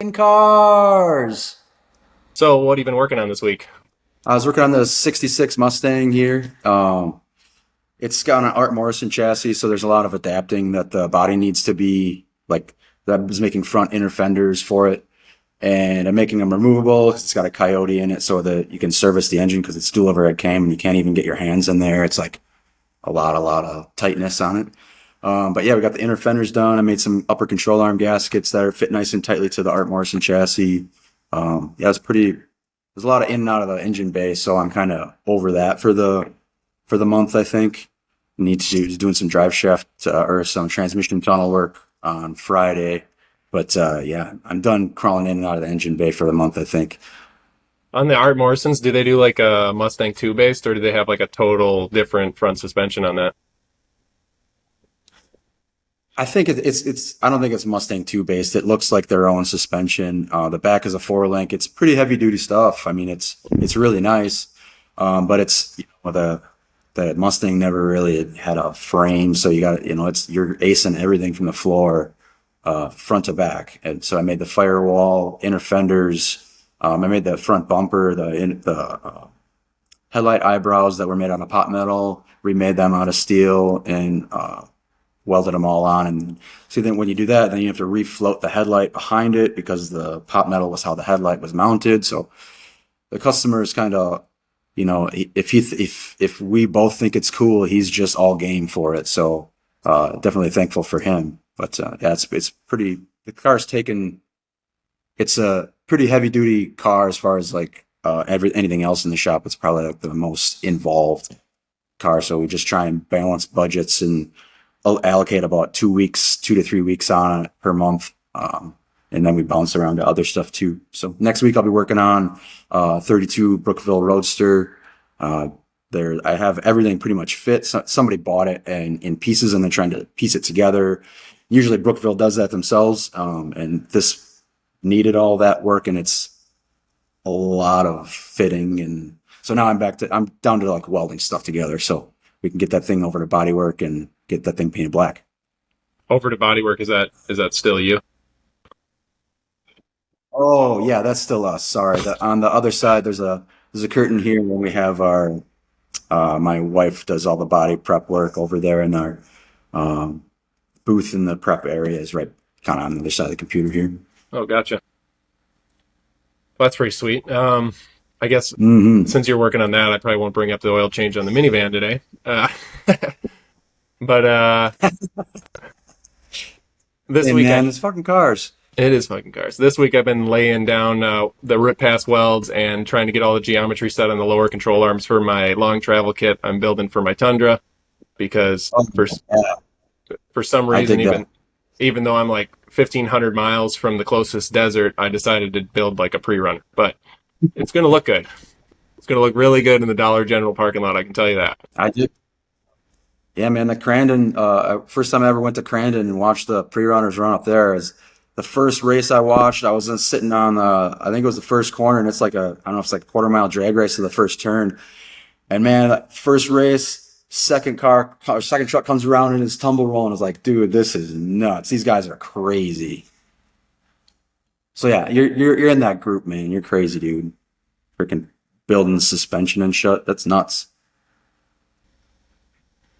Talking cars. So what have you been working on this week? I was working on the 66 Mustang here. It's got an Art Morrison chassis, so there's a lot of adapting that the body needs to be like. That was making front inner fenders for it, and I'm making them removable. It's got a Coyote in it, so that you can service the engine because it's dual overhead cam, and you can't even get your hands in there. It's like a lot of tightness on it. But yeah, we got the inner fenders done. I made some upper control arm gaskets that are fit nice and tightly to the Art Morrison chassis. Yeah, it's pretty. There's a lot of in and out of the engine bay, so I'm kind of over that for the month. I think need to do doing some drive shaft or some transmission tunnel work on Friday. But yeah, I'm done crawling in and out of the engine bay for the month. I think. On the Art Morrisons, do they do like a Mustang 2 based, or do they have like a total different front suspension on that? I think it's. I don't think it's Mustang 2 based. It looks like their own suspension. The back is a 4 link. It's pretty heavy duty stuff. I mean, it's really nice, but it's the Mustang never really had a frame, so you got it's you're acing everything from the floor, front to back. And so I made the firewall, inner fenders. I made the front bumper, the headlight eyebrows that were made out of pot metal. Remade them out of steel and welded them all on. And so then when you do that, then you have to refloat the headlight behind it because the pot metal was how the headlight was mounted. So the customer is kind of, if we both think it's cool, he's just all game for it. So definitely thankful for him. But yeah, it's pretty. The car's taken. It's a pretty heavy duty car as far as like anything else in the shop. It's probably like the most involved car. So we just try and balance budgets and allocate about 2 to 3 weeks on it per month. And then we bounce around to other stuff too. So next week I'll be working on 32 Brookville Roadster. I have everything pretty much fit. So, somebody bought it and in pieces and they're trying to piece it together. Usually Brookville does that themselves. And this needed all that work and it's a lot of fitting. And so now I'm down to like welding stuff together. So we can get that thing over to bodywork and get that thing painted black. Over to bodywork, is that still you? Oh yeah, that's still us. Sorry. On the other side, there's a curtain here when we have our. My wife does all the body prep work over there, and our booth in the prep area is right kind of on the other side of the computer here. Oh, gotcha. Well, that's pretty sweet. I guess Mm-hmm. since you're working on that, I probably won't bring up the oil change on the minivan today. But this Hey week man, it's fucking cars. it is fucking cars. This week I've been laying down the rip pass welds and trying to get all the geometry set on the lower control arms for my long travel kit I'm building for my Tundra because Oh, yeah, for some I reason dig that. even though I'm like 1,500 miles from the closest desert, I decided to build like a pre-runner. But it's going to look good. It's going to look really good in the Dollar General parking lot, I can tell you that. I did. Yeah, man, the Crandon. First time I ever went to Crandon and watched the pre-runners run up there is the first race I watched. I was sitting on I think it was the first corner, and it's like I don't know if it's like a quarter-mile drag race to the first turn. And man, that first race, second truck comes around and it's tumble rolling. I was like, dude, this is nuts. These guys are crazy. So yeah, you're in that group, man. You're crazy, dude. Freaking building suspension and shit. That's nuts.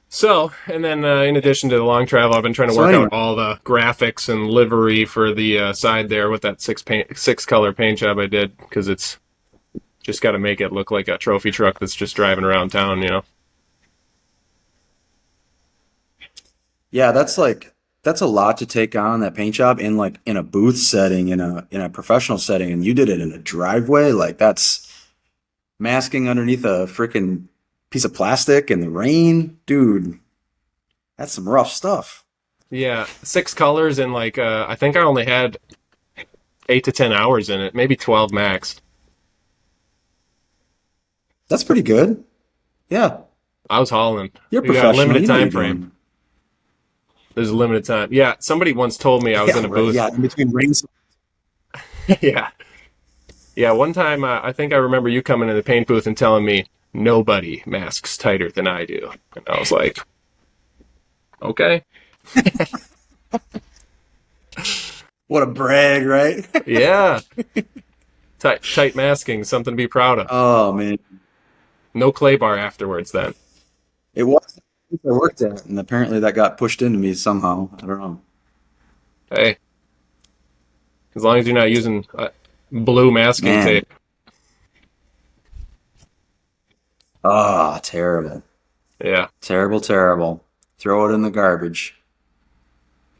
So, and then in addition to the long travel, I've been trying to So work anyway, out all the graphics and livery for the side there with that six color paint job I did because it's just got to make it look like a trophy truck that's just driving around town. yeah, that's a lot to take on that paint job in like in a booth setting, in a professional setting, and you did it in a driveway. Like that's masking underneath a freaking piece of plastic in the rain, dude. That's some rough stuff. Yeah, six colors and like I think I only had 8 to 10 hours in it, maybe 12 max. That's pretty good. Yeah, I was hauling. you're a You got a professional. limited You know what time you're frame. doing. There's a limited time. Yeah, somebody once told me I was Yeah, in a right. booth. Yeah, in between rings. Yeah. Yeah, one time I think I remember you coming in the paint booth and telling me nobody masks tighter than I do. And I was like, okay. What a brag, right? Yeah. Tight masking, something to be proud of. Oh man, No clay bar afterwards then. it was I worked at, and apparently that got pushed into me somehow. I don't know. Hey, as long as you're not using blue masking Man, tape. terrible, Yeah. terrible, terrible. Throw it in the garbage.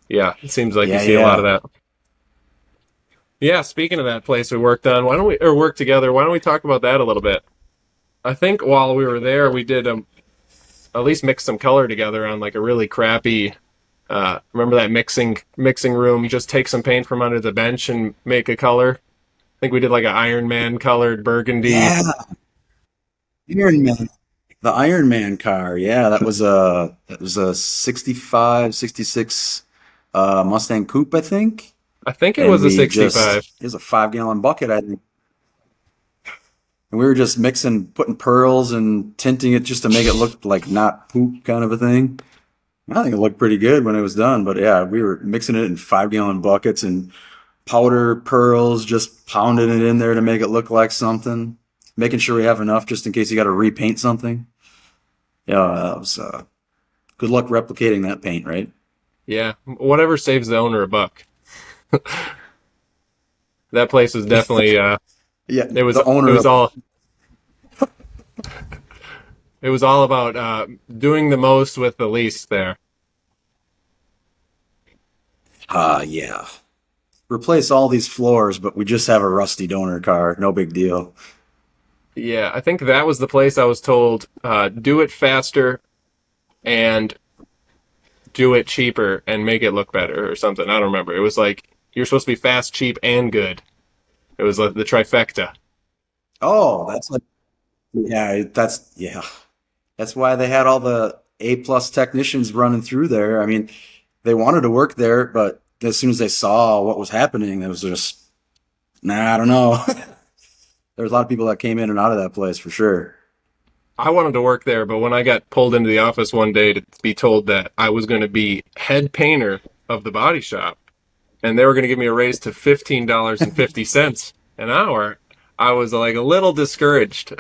Yeah. It seems like you Yeah, see a lot of yeah. that. Yeah, speaking of that place we worked on, why don't we or work together? Why don't we talk about that a little bit? I think while we were there, we did at least mix some color together on like a really crappy. Remember that mixing room? Just take some paint from under the bench and make a color. I think we did like an Iron Man colored burgundy. Yeah, Iron Man. The Iron Man car. Yeah, that was a 65, 66 Mustang Coupe, I think. I think it And was a we just 65. it was a 5 gallon bucket, I think. And we were just mixing, putting pearls and tinting it just to make it look like not poop kind of a thing. I think it looked pretty good when it was done, but yeah, we were mixing it in 5 gallon buckets and powder pearls, just pounding it in there to make it look like something, making sure we have enough just in case you got to repaint something. Yeah, that was good luck replicating that paint, right? Yeah, whatever saves the owner a buck. That place was definitely Yeah, it was the it owner was of all it was all about doing the most with the least there. yeah. Replace all these floors, but we just have a rusty donor car. No big deal. Yeah, I think that was the place I was told do it faster and do it cheaper and make it look better or something. I don't remember. It was like you're supposed to be fast, cheap, and good. It was like the trifecta. Oh, that's like yeah. That's why they had all the A+ technicians running through there. I mean, they wanted to work there, but as soon as they saw what was happening, it was just nah, I don't know. There was a lot of people that came in and out of that place for sure. I wanted to work there, but when I got pulled into the office one day to be told that I was going to be head painter of the body shop and they were going to give me a raise to $15.50 an hour, I was like a little discouraged.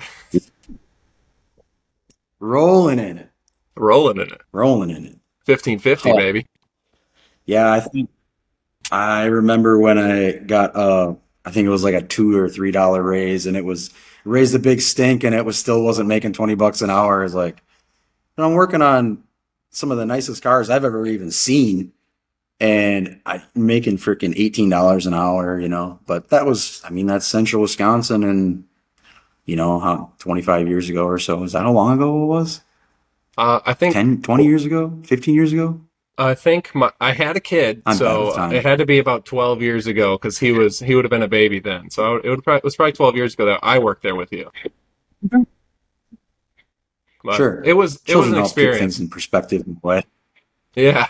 Rolling in it. Rolling in it. Rolling in it. 1550, Oh, baby. yeah, I remember when I think it was like a $2 or $3 raise, and it was raised a big stink, and it was still wasn't making $20 an hour. It's like, and I'm working on some of the nicest cars I've ever even seen, and I'm making freaking $18 an hour, you know. But that was, I mean, that's central Wisconsin, and how 25 years ago or so. Is that how long ago it was? I think 10, 20 years ago? 15 years ago? I had a kid, I'm bad with so it time. had to be about 12 years ago because he would have been a baby then. So it was probably 12 years ago that I worked there with you. But Sure. it was Children an help keep things experience. in perspective in a way. Yeah,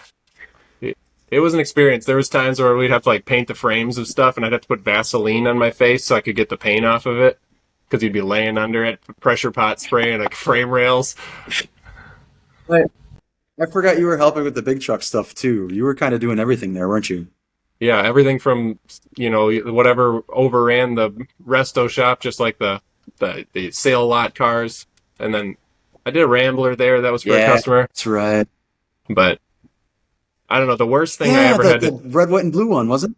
it was an experience. There was times where we'd have to like paint the frames of stuff, and I'd have to put Vaseline on my face so I could get the paint off of it because you'd be laying under it, pressure pot spraying like frame rails. Right. I forgot you were helping with the big truck stuff too. You were kind of doing everything there, weren't you? Yeah, everything from whatever overran the resto shop, just like the sale lot cars, and then I did a Rambler there that was for a Yeah, customer. that's right. But I don't know. The worst thing I Yeah, ever the, had the to red, white, and blue one, wasn't it?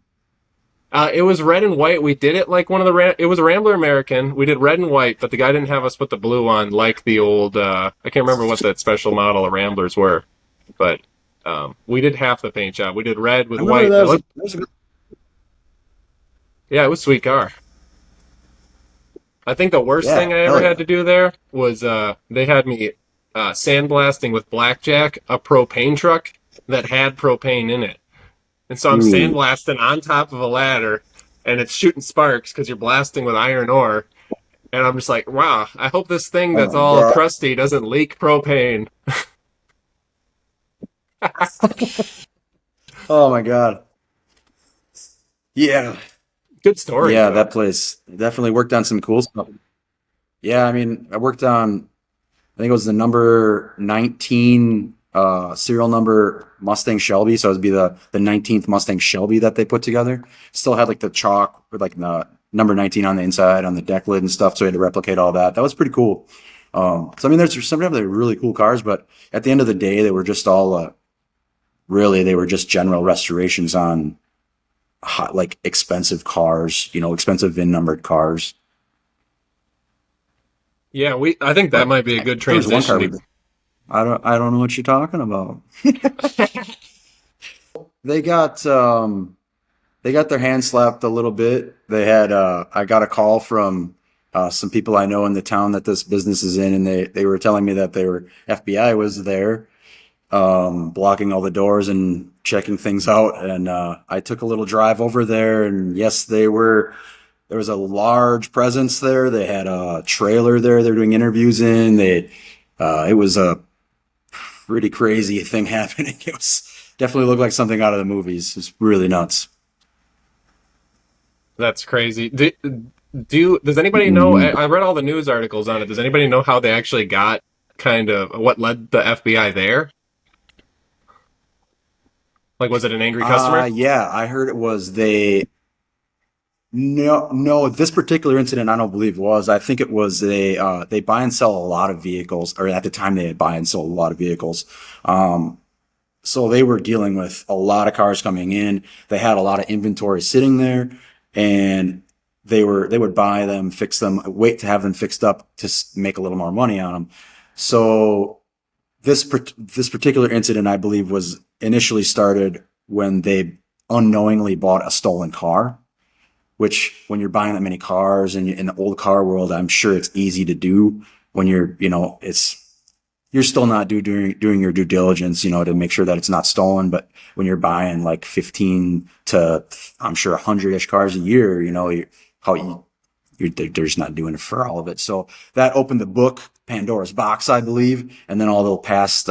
it was red and white. We did it like one of it was a Rambler American. We did red and white, but the guy didn't have us put the blue on like the old. I can't remember what that special model of Ramblers were, but we did half the paint job. We did red with I remember white. that It was, looked, that was a good. yeah, it was a sweet car. I think the worst thing Yeah, I ever hell had yeah. to do there was they had me sandblasting with blackjack a propane truck that had propane in it. And so I'm Ooh. sandblasting on top of a ladder and it's shooting sparks because you're blasting with iron ore. And I'm just like, wow, I hope this thing Oh that's my all God. crusty doesn't leak propane. Oh my God. Yeah. Good stories, Yeah, though. that place definitely worked on some cool stuff. Yeah, I mean, I worked on, I think it was the number 19 serial number Mustang Shelby. So it'd be the 19th Mustang Shelby that they put together. Still had like the chalk with like the number 19 on the inside on the deck lid and stuff. So we had to replicate all that. That was pretty cool. So I mean, there's some of them that are really cool cars, but at the end of the day, they were just all really they were just general restorations on hot, like expensive cars, expensive VIN numbered cars. Yeah, I think that But might be a good there was one car transition. I don't know what you're talking about. They got they got their hand slapped a little bit. They had I got a call from some people I know in the town that this business is in, and they were telling me that they were FBI was there, blocking all the doors and checking things out. And I took a little drive over there, and yes, they were. There was a large presence there. They had a trailer there. They're doing interviews in. It was a pretty crazy thing happening. It was definitely looked like something out of the movies. It's really nuts. That's crazy. Does anybody know? Mhm. I read all the news articles on it. Does anybody know how they actually got kind of what led the FBI there? Like, was it an angry customer? Yeah, I heard it was they. No, no, this particular incident I don't believe was. I think it was they buy and sell a lot of vehicles, or at the time they buy and sell a lot of vehicles. Um, so they were dealing with a lot of cars coming in. They had a lot of inventory sitting there, and they would buy them, fix them, wait to have them fixed up to make a little more money on them. So this particular incident, I believe, was initially started when they unknowingly bought a stolen car. Which, when you're buying that many cars and in the old car world, I'm sure it's easy to do when you're still not doing your due diligence, to make sure that it's not stolen. But when you're buying like 15 to, I'm sure 100-ish cars a year, they're just not doing it for all of it. So that opened the book, Pandora's box, I believe. And then all the past,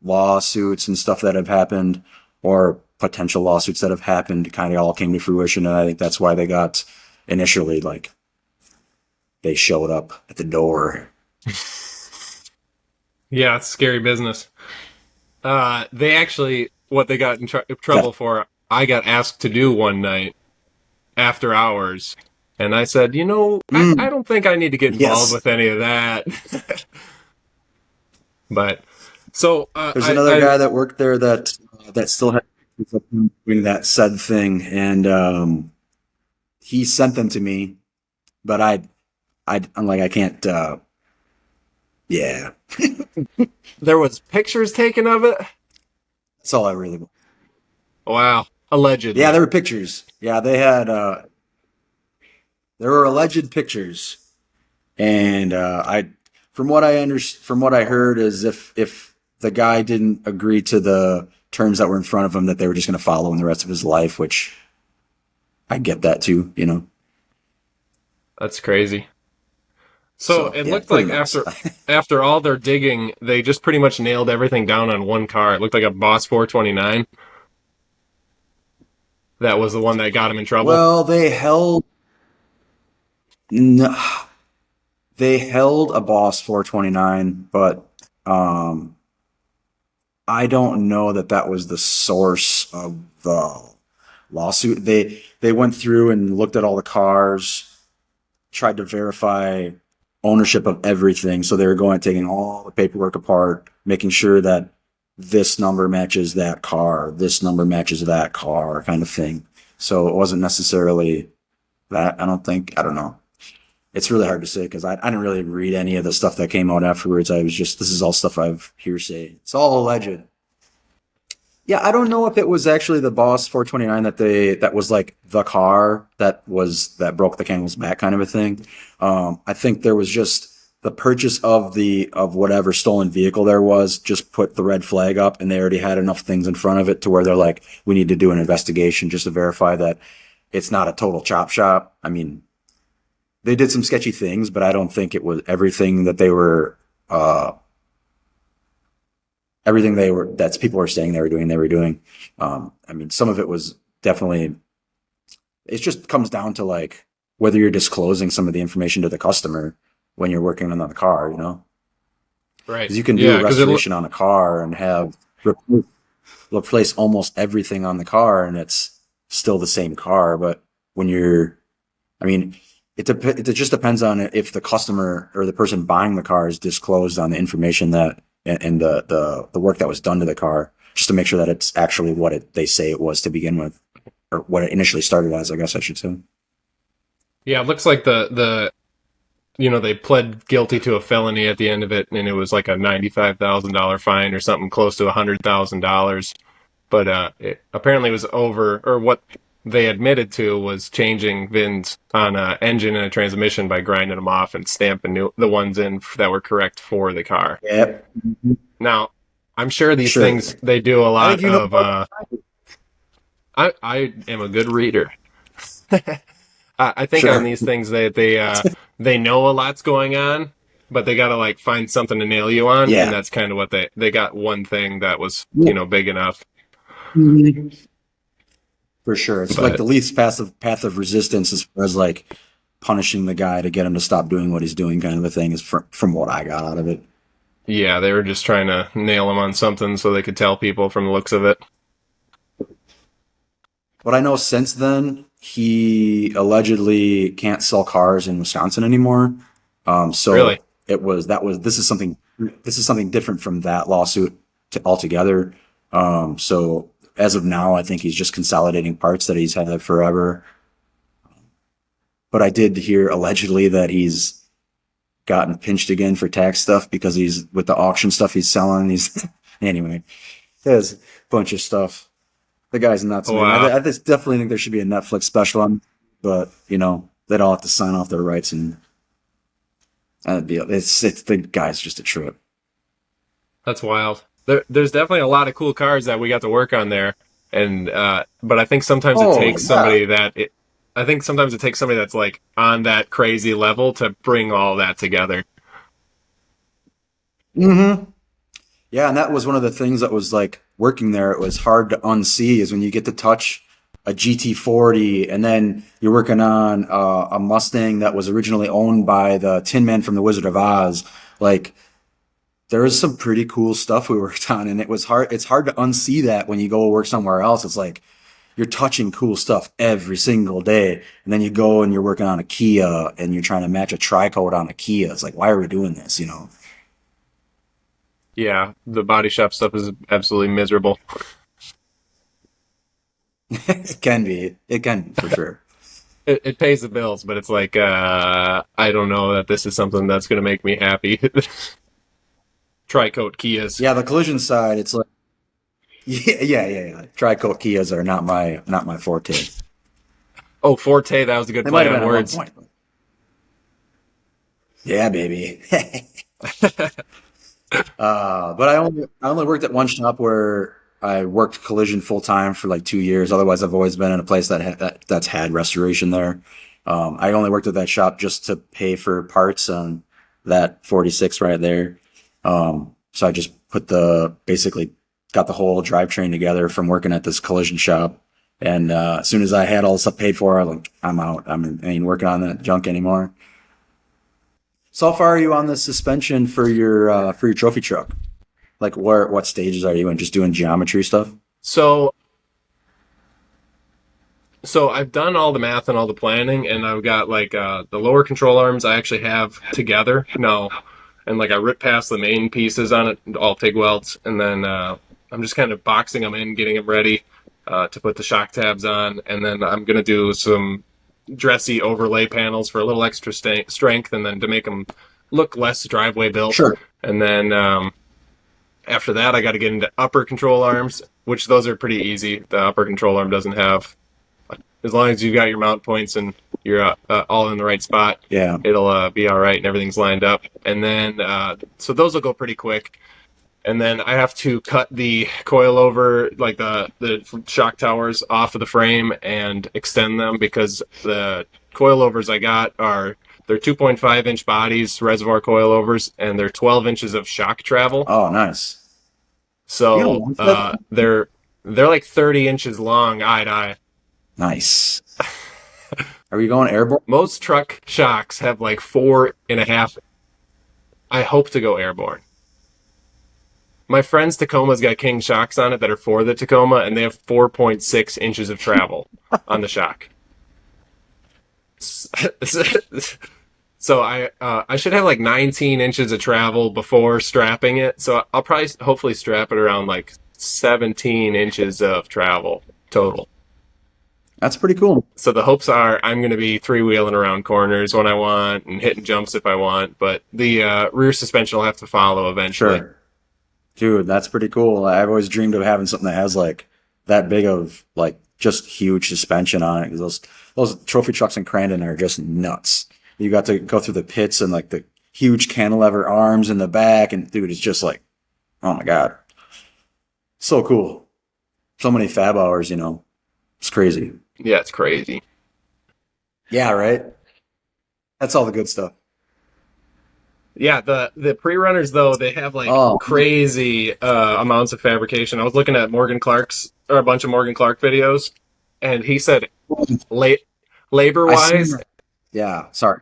lawsuits and stuff that have happened, or potential lawsuits that have happened, kind of all came to fruition. And I think that's why they got initially, like, they showed up at the door. Yeah, it's scary business. They actually, what they got in That, trouble for, I got asked to do one night after hours. And I said, I don't think I need to get involved yes. with any of that. But, so, There's another guy that worked there that still had doing that said thing. And, he sent them to me, but I'm like, I can't, yeah, there was pictures taken of it? that's all I really, Wow. yeah, Allegedly. there were pictures. Yeah, there were alleged pictures. And from what I heard is if the guy didn't agree to the terms that were in front of him, that they were just going to follow him the rest of his life, which I get that too. That's crazy. So So it yeah, looked pretty like nuts. after all their digging, they just pretty much nailed everything down on one car. It looked like a Boss 429. That was the one that got him in trouble. Well, no, they held a Boss 429, but um, I don't know that that was the source of the lawsuit. They went through and looked at all the cars, tried to verify ownership of everything. So they were taking all the paperwork apart, making sure that this number matches that car, this number matches that car, kind of thing. So it wasn't necessarily that. I don't think. I don't know. It's really hard to say because I didn't really read any of the stuff that came out afterwards. I was just, this is all stuff I've hearsay. It's all alleged. Yeah, I don't know if it was actually the Boss 429 that was like the car that broke the camel's back kind of a thing. I think there was just the purchase of whatever stolen vehicle there was just put the red flag up, and they already had enough things in front of it to where they're like, we need to do an investigation just to verify that it's not a total chop shop. I mean, they did some sketchy things, but I don't think it was everything that that's people were saying they were doing. I mean, some of it was definitely, it just comes down to like whether you're disclosing some of the information to the customer when you're working on the car. Right. Because you can do Yeah, a because restoration on a car and have replace almost everything on the car, and it's still the same car. But when you're, I mean, it just depends on if the customer or the person buying the car is disclosed on the information that and the work that was done to the car, just to make sure that it's actually what they say it was to begin with, or what it initially started as, I guess I should say. yeah, it looks like the they pled guilty to a felony at the end of it, and it was like a $95,000 fine or something close to $100,000. But it apparently was over, or what they admitted to was changing VINs on an engine and a transmission by grinding them off and stamping the ones in that were correct for the car. Yep. Now, I'm sure these Sure. things, they do a I think lot you know. of. I am a good reader. I think Sure. on these things they know a lot's going on, but they gotta like find something to nail you on, and Yeah. that's kind of what they got one thing that was big enough. For sure. It's like But the least path of resistance as far as like punishing the guy to get him to stop doing what he's doing, kind of a thing, is from what I got out of it. yeah, they were just trying to nail him on something so they could tell people from the looks of it. What I know since then, he allegedly can't sell cars in Wisconsin anymore. So Really? this is something different from that lawsuit altogether. So as of now, I think he's just consolidating parts that he's had forever. But I did hear allegedly that he's gotten pinched again for tax stuff because he's with the auction stuff he's selling. He's anyway, there's a bunch of stuff. The guy's nuts, man. Wow. I just definitely think there should be a Netflix special on, but they'd all have to sign off their rights, and it's the guy's just a trip. That's wild. There's definitely a lot of cool cars that we got to work on there, and but I think sometimes it takes somebody I think sometimes it takes somebody that's like on that crazy level to bring all that together. Mm-hmm. Yeah, and that was one of the things that was like working there. It was hard to unsee is when you get to touch a GT40, and then you're working on a Mustang that was originally owned by the Tin Man from The Wizard of Oz. Like, there was some pretty cool stuff we worked on, and it's hard to unsee that when you go work somewhere else. It's like you're touching cool stuff every single day, and then you go and you're working on a Kia and you're trying to match a tri-coat on a Kia. It's like, why are we doing this? Yeah, the body shop stuff is absolutely miserable. It can be for sure. It pays the bills, but it's like I don't know that this is something that's going to make me happy. Tri-coat Kias. Yeah, the collision side, it's like, yeah. Tri-coat Kias are not my forte. Oh, Forte, that was a good They might play have on been at words. one point. Yeah, baby. But I only worked at one shop where I worked collision full time for like 2 years. Otherwise, I've always been in a place that's had restoration there. I only worked at that shop just to pay for parts on that 46 right there. So I just basically got the whole drivetrain together from working at this collision shop. And as soon as I had all the stuff paid for, I was like, I'm out. I ain't working on that junk anymore. So how far are you on the suspension for your trophy truck? Like what stages are you in? Just doing geometry stuff? So I've done all the math and all the planning, and I've got like the lower control arms I actually have together now, and like I ripped past the main pieces on it, all TIG welds, and then I'm just kind of boxing them in, getting them ready to put the shock tabs on, and then I'm gonna do some dressy overlay panels for a little extra strength, and then to make them look less driveway built. Sure. And then after that, I got to get into upper control arms, which those are pretty easy. The upper control arm doesn't have, as long as you've got your mount points and you're all in the right spot, Yeah. it'll be all right and everything's lined up. And then, so those will go pretty quick. And then I have to cut the coilover, like the shock towers off of the frame and extend them, because the coilovers I got they're 2.5 inch bodies, reservoir coilovers, and they're 12 inches of shock travel. Oh, nice. So they're like 30 inches long, eye to eye. Nice. Are we going airborne? Most truck shocks have like 4.5. I hope to go airborne. My friend's Tacoma's got King shocks on it that are for the Tacoma, and they have 4.6 inches of travel on the shock. So I should have like 19 inches of travel before strapping it. So I'll probably hopefully strap it around like 17 inches of travel total. That's pretty cool. So the hopes are I'm going to be three-wheeling around corners when I want and hitting jumps if I want, but the rear suspension will have to follow eventually. Sure. Dude, that's pretty cool. I've always dreamed of having something that has like that big of like just huge suspension on it. 'Cause those trophy trucks in Crandon are just nuts. You got to go through the pits and like the huge cantilever arms in the back, and dude, it's just like, oh my God. So cool. So many fab hours, you know. It's crazy. Yeah, it's crazy. Yeah, right? That's all the good stuff. Yeah, the pre-runners though, they have like Oh, crazy amounts of fabrication. I was looking at Morgan Clark's or a bunch of Morgan Clark videos, and he said la- labor I seen wise, that. Yeah, sorry.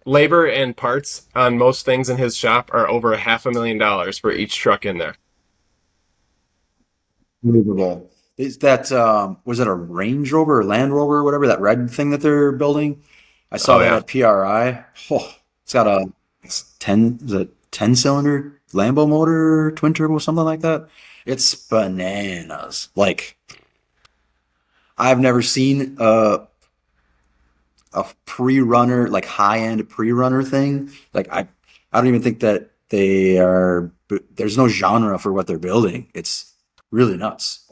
labor and parts on most things in his shop are over $500,000 for each truck in there. Unbelievable. Is that was it a Range Rover or Land Rover or whatever, that red thing that they're building? I saw Oh that yeah, at PRI. Oh, it's got a it's 10 is it 10 cylinder Lambo motor, twin turbo, something like that. It's bananas. Like I've never seen a pre-runner, like high-end pre-runner thing. Like I don't even think that they are there's no genre for what they're building. It's really nuts.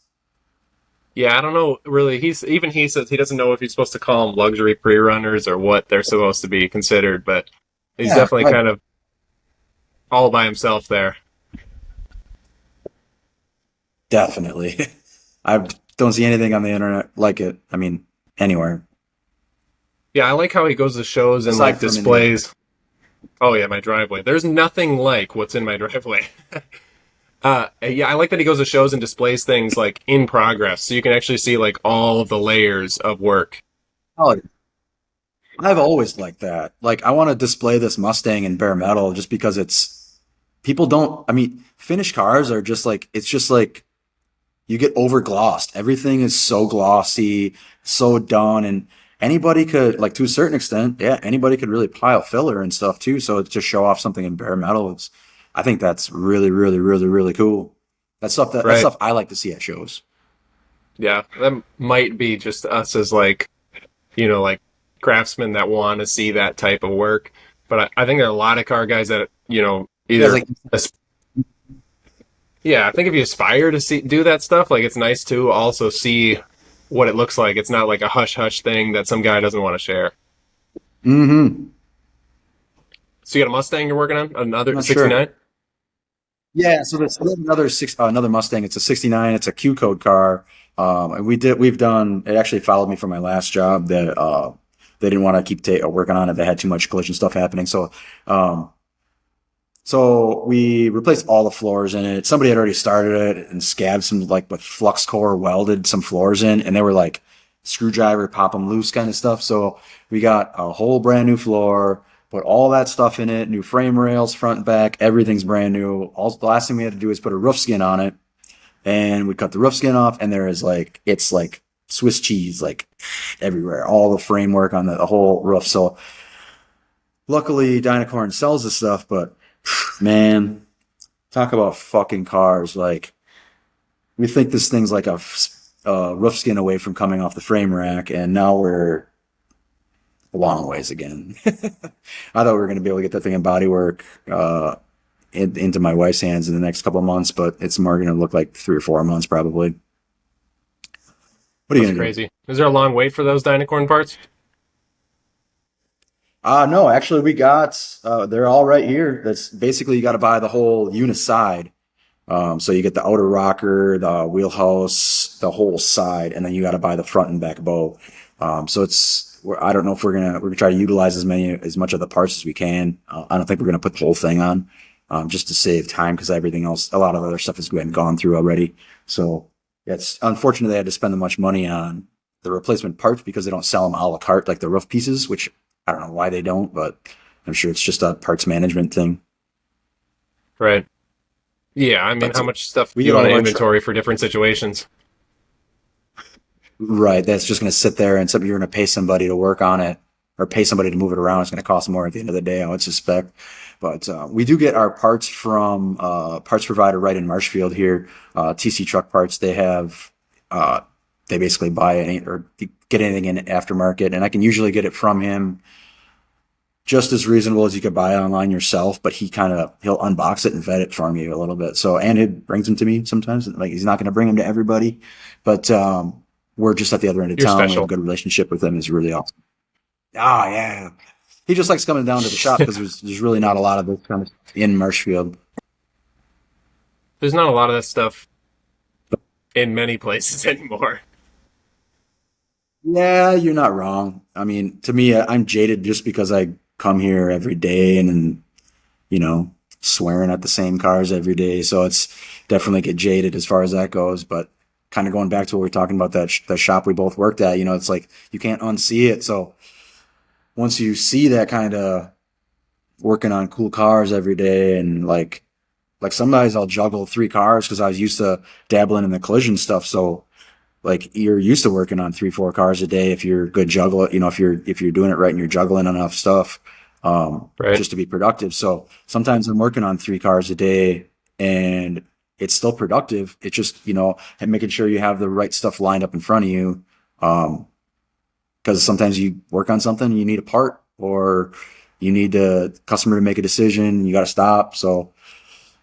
yeah. I don't know really. He says he doesn't know if he's supposed to call them luxury pre-runners or what they're supposed to be considered, but he's Yeah, definitely right. kind of all by himself there. Definitely. I don't see anything on the internet like it. I mean, anywhere Yeah, I like how he goes to shows and aside like from Indiana. displays. Oh yeah, my driveway. There's nothing like what's in my driveway. Yeah, I like that he goes to shows and displays things like in progress, so you can actually see like all of the layers of work. Oh, I've always liked that. Like, I want to display this Mustang in bare metal just because it's people don't. I mean, finished cars are just like it's just like you get over glossed. Everything is so glossy, so done, and anybody could, like to a certain extent, yeah, anybody could really pile filler and stuff too. So to show off something in bare metal is, I think that's really, really, really, really cool. That's Right. stuff I like to see at shows. Yeah, that might be just us as like, like craftsmen that want to see that type of work. But I think there are a lot of car guys that, You guys either like, yeah, I think if you aspire to do that stuff, like it's nice to also see what it looks like. It's not like a hush hush thing that some guy doesn't want to share. mm-hmm. So you got a Mustang you're working on? I'm Another not sure. 69? Yeah, so there's another Mustang. It's a '69. It's a Q code car. And we've done. It actually followed me from my last job. That they didn't want to keep working on it. They had too much collision stuff happening. Um, so we replaced all the floors in it. Somebody had already started it and scabbed some like with flux core welded some floors in, and they were like screwdriver pop them loose kind of stuff. So we got a whole brand new floor, put all that stuff in it, new frame rails, front and back, everything's brand new. All the last thing we had to do is put a roof skin on it, and we cut the roof skin off, and there is like it's like Swiss cheese like everywhere, all the framework on the whole roof. So luckily Dynacorn sells this stuff, but man, talk about fucking cars. Like, we think this thing's like a roof skin away from coming off the frame rack, and now we're a long ways again. I thought we were going to be able to get that thing in bodywork into my wife's hands in the next couple of months, but it's more going to look like 3 or 4 months probably. What are you That's going to do? crazy. Is there a long wait for those Dynacorn parts? No, actually, we got they're all right here. That's basically you got to buy the whole unit side. So you get the outer rocker, the wheelhouse, the whole side, and then you got to buy the front and back bow. So I don't know if we're gonna try to utilize as much of the parts as we can. I don't think we're gonna put the whole thing on, just to save time because everything else, a lot of other stuff has been gone through already. So yeah, it's unfortunate they had to spend that much money on the replacement parts because they don't sell them a la carte like the roof pieces, which I don't know why they don't, but I'm sure it's just a parts management thing. Right. Yeah, I mean, But how much stuff we do you get want all to of our inventory for different situations? right. That's just going to sit there, and you're going to pay somebody to work on it or pay somebody to move it around. It's going to cost more at the end of the day, I would suspect. But we do get our parts from parts provider right in Marshfield here, TC Truck Parts. They have they basically buy any or get anything in aftermarket, and I can usually get it from him just as reasonable as you could buy it online yourself. But he'll unbox it and vet it for me a little bit. So and he brings them to me sometimes. Like he's not going to bring them to everybody, but we're just at the other end of You're town. We have a special. good relationship with him. He's really awesome. Ah, yeah. He just likes coming down to the shop because there's really not a lot of this kind of in Marshfield. There's not a lot of that stuff in many places anymore. Yeah, you're not wrong. I mean, to me, I'm jaded just because I come here every day and you know, swearing at the same cars every day. So it's definitely get jaded as far as that goes. But kind of going back to what we are talking about the shop we both worked at, it's like you can't unsee it. So once you see that kind of working on cool cars every day and like some days I'll juggle three cars because I was used to dabbling in the collision stuff. So like you're used to working on three, four cars a day if you're a good juggler, if you're doing it right and you're juggling enough stuff, Right. just to be productive. So sometimes I'm working on three cars a day and it's still productive. It's just, and making sure you have the right stuff lined up in front of you. Because sometimes you work on something, you need a part or you need the customer to make a decision, you got to stop. So,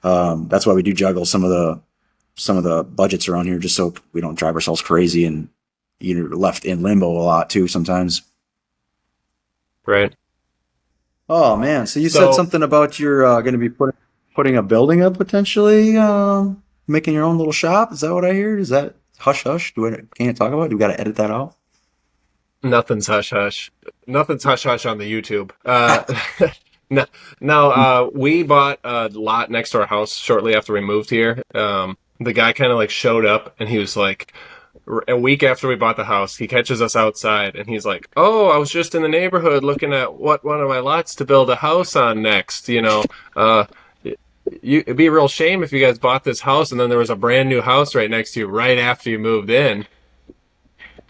that's why we do juggle some of the budgets around here just so we don't drive ourselves crazy and you're left in limbo a lot too sometimes. Right. Oh man, so you said So something about you're going to be putting a building up potentially, making your own little shop. Is that what I heard? Is that hush hush? Can't talk about it? Do we got to edit that out? nothing's hush hush. Nothing's hush hush on the YouTube. No, no. We bought a lot next to our house shortly after we moved here. The guy kind of like showed up, and he was like, a week after we bought the house, he catches us outside, and he's like, "Oh, I was just in the neighborhood looking at what one of my lots to build a house on next. Uh, it'd be a real shame if you guys bought this house and then there was a brand new house right next to you right after you moved in."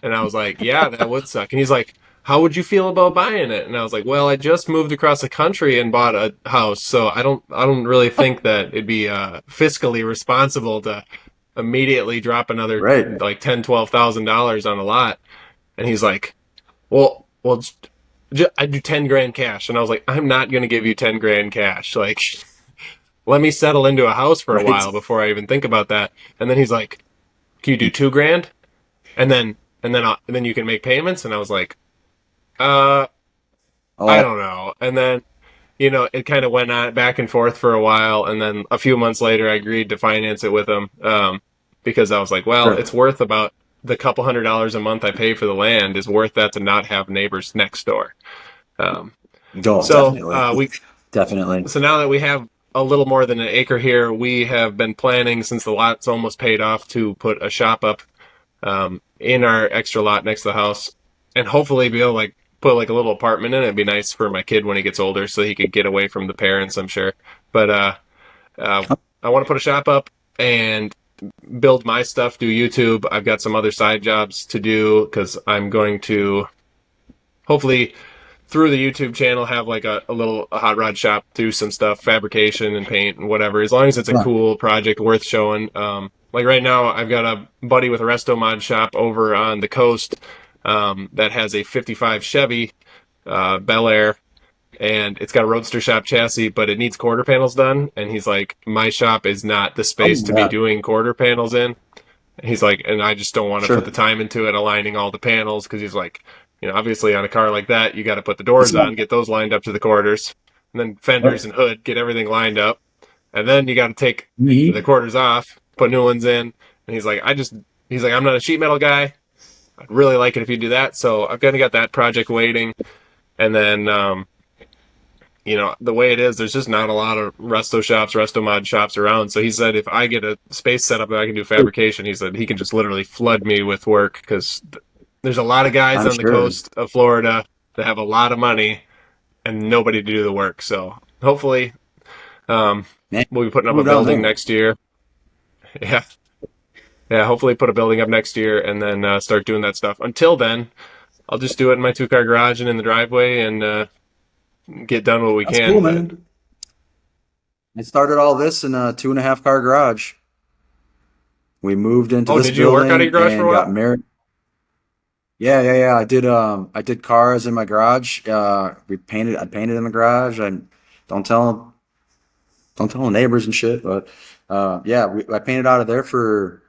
And I was like, "Yeah, that would suck." And he's like, "How would you feel about buying it?" And I was like, "Well, I just moved across the country and bought a house, so I don't really think that it'd be fiscally responsible to immediately drop another Right. like $10,000 to $12,000 on a lot." And he's like, "Well, I do 10 grand cash." And I was like, "I'm not gonna give you 10 grand cash. Like, let me settle into a house for a Right. while before I even think about that." And then he's like, "Can you do 2 grand? And then you can make payments." And I was like, uh, I Oh, don't know. And then it kind of went on back and forth for a while, and then a few months later, I agreed to finance it with him, because I was like, well, sure. it's worth about the couple $100s a month I pay for the land is worth that to not have neighbors next door. Um, Oh, so definitely. we Definitely. so now that we have a little more than an acre here, we have been planning since the lot's almost paid off to put a shop up, in our extra lot next to the house, and hopefully be able to like put like a little apartment in it. It'd be nice for my kid when he gets older, so he could get away from the parents, I'm sure. But uh, I want to put a shop up and build my stuff, do YouTube. I've got some other side jobs to do because I'm going to hopefully through the YouTube channel have like a little hot rod shop, do some stuff, fabrication and paint and whatever, as long as it's a Huh. cool project worth showing. Like right now, I've got a buddy with a resto mod shop over on the coast, that has a 55 Chevy Bel Air, and it's got a roadster shop chassis, but it needs quarter panels done. And he's like, my shop is not the Oh space my to be God. doing quarter panels in. He's like, and I just don't want to put the Sure. time into it, aligning all the panels, because he's like, obviously on a car like that, you got to put the It's doors not. on, get those lined up to the quarters, and then fenders Right. and hood, get everything lined up, and then you got to take the Mhm. quarters off, put new ones in. And he's like, I'm not a sheet metal guy. I'd really like it if you do that. So I've kind of got that project waiting, and then the way it is, there's just not a lot of resto mod shops around. So he said if I get a space set up that I can do fabrication, he said he can just literally flood me with work because there's a lot of guys I'm on the sure. coast of Florida that have a lot of money and nobody to do the work. So hopefully, Man, We'll be putting up a move down building there. next year. Yeah. Yeah, hopefully put a building up next year and then start doing that stuff. Until then, I'll just do it in my 2-car garage and in the driveway and get done what we That's cool, can. But man. I started all this in a 2.5 car garage. We moved into oh, this did you work out of your building garage for a and got while? married. Yeah, yeah, yeah. I did cars in my garage. I painted in the garage. I don't tell don't tell the neighbors and shit, but yeah, I painted out of there for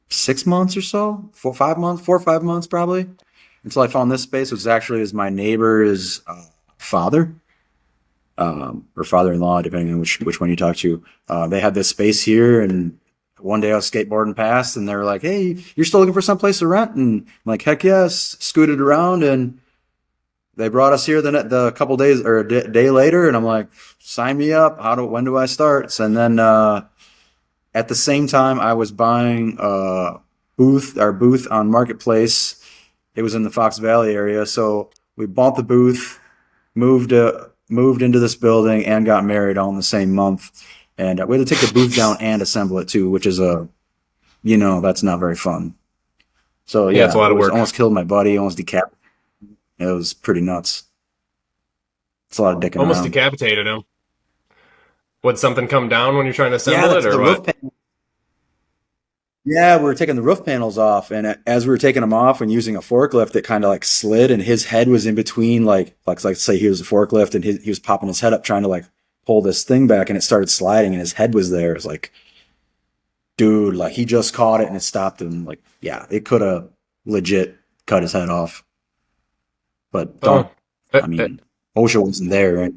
6 months or so, 4 or 5 months, 4 or 5 months probably, until I found this space, which actually is my neighbor's father, or father-in-law, depending on which one you talk to. They had this space here, and one day I was skateboarding past, and they were like, "Hey, you're still looking for some place to rent?" And I'm like, "Heck yes!" Scooted around, and they brought us here the couple days or day later, and I'm like, "Sign me up! When do I start?" And then at the same time, I was buying our booth on Marketplace. It was in the Fox Valley area, so we bought the booth, moved into this building, and got married all in the same month. And we had to take the booth down and assemble it too, which is that's not very fun. So Yeah, it's a yeah, lot it of was work. almost killed my buddy, almost decapitated. It was pretty nuts. It's a lot of dicking Almost around. decapitated him. Would something come down when you're trying to Yeah, assemble it, or the what? roof. Yeah, we were taking the roof panels off, and as we were taking them off and using a forklift, it kind of like slid, and his head was in between, like say he was a forklift, and he was popping his head up trying to like pull this thing back, and it started sliding, and his head was there. It's like, dude, like he just caught it and it stopped him. Like, yeah, it could have legit cut his head off, but Oh, don't. I mean, OSHA wasn't there, right?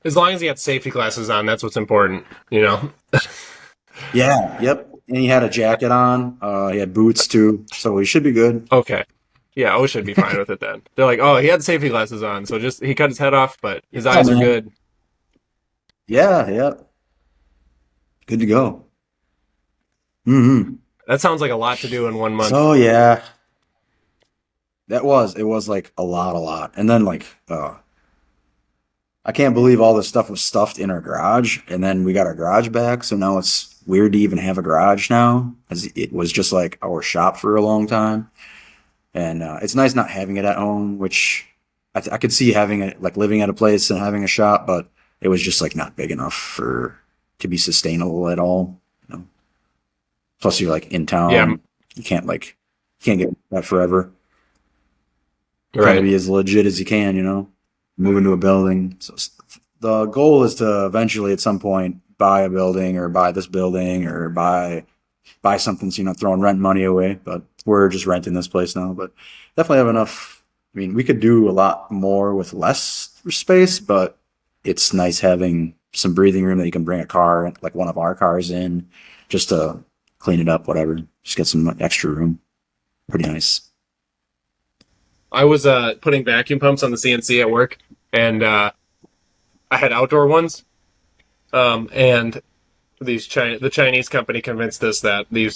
as long as he had safety glasses on, that's what's important. You know. Yeah, yep. And he had a jacket on. He had boots too, so he should be good. Okay. Yeah, O should be fine with it then. They're like, oh, he had safety glasses on, so just he cut his head off, but his Yeah, eyes are man. good. Yeah, yeah. Good to go. Hmm. That sounds like a lot to do in 1 month. So yeah, it was like a lot. And then like I can't believe all this stuff was stuffed in our garage, and then we got our garage back, so now it's weird to even have a garage now, as it was just like our shop for a long time. And it's nice not having it at home, which I could see having it like living at a place and having a shop, but it was just like not big enough for to be sustainable at all. You know? Plus, you're like in Yeah, town, you can't get that forever. Trying to right. be as legit as you can, move into a building. So the goal is to eventually, at some point, buy a building or buy this building or buy something, so throwing rent money away. But we're just renting this place now. But definitely have enough. I mean, we could do a lot more with less space, but it's nice having some breathing room that you can bring a car, like one of our cars, in just to clean it up, whatever. Just get some extra room. Pretty nice. I was putting vacuum pumps on the CNC at work, and I had outdoor ones, and the Chinese company convinced us that we